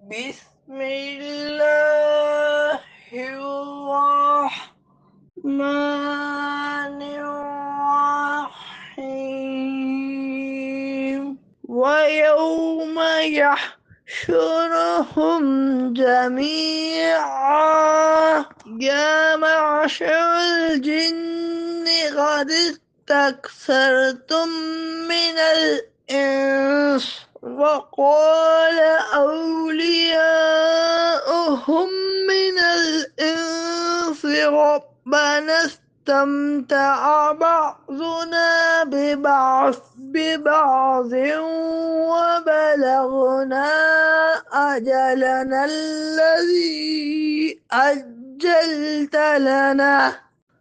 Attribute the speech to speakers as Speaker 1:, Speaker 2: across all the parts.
Speaker 1: بسم الله الرحمن الرحيم ويوم يحشرهم جميعا يا معشر الجن قد استكثرتم من الإنس وقال أولياؤهم من الإنس ربنا استمتع بعضنا ببعض وبلغنا أجلنا الذي أجلت لنا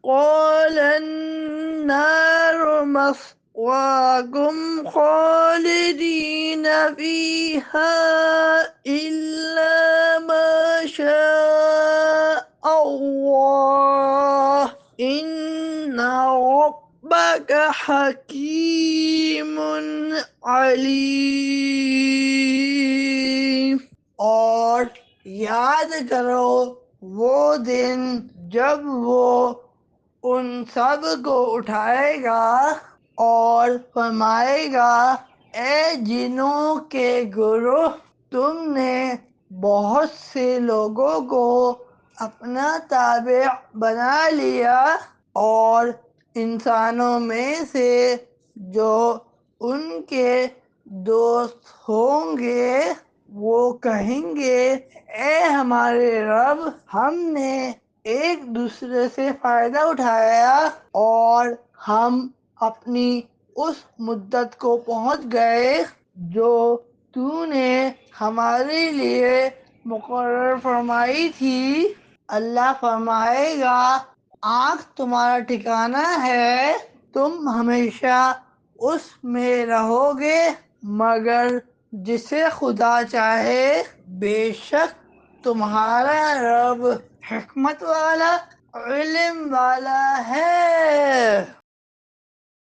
Speaker 1: قال النار مثواكم خالدين فيها إلا ما شاء الله إن ربك حکیم علیم۔ اور یاد کرو وہ دن جب وہ ان سب کو اٹھائے گا اور فرمائے گا اے جنوں کے گروہ، تم نے بہت سے لوگوں کو اپنا تابع بنا لیا اور انسانوں میں سے جو ان کے دوست ہوں گے وہ کہیں گے اے ہمارے رب، ہم نے ایک دوسرے سے فائدہ اٹھایا اور ہم اپنی اس مدت کو پہنچ گئے جو تو نے ہمارے لیے مقرر فرمائی تھی۔ اللہ فرمائے گا آنکھ تمہارا ٹھکانہ ہے، تم ہمیشہ اس میں رہو گے مگر جسے خدا چاہے، بے شک تمہارا رب حکمت والا علم والا ہے۔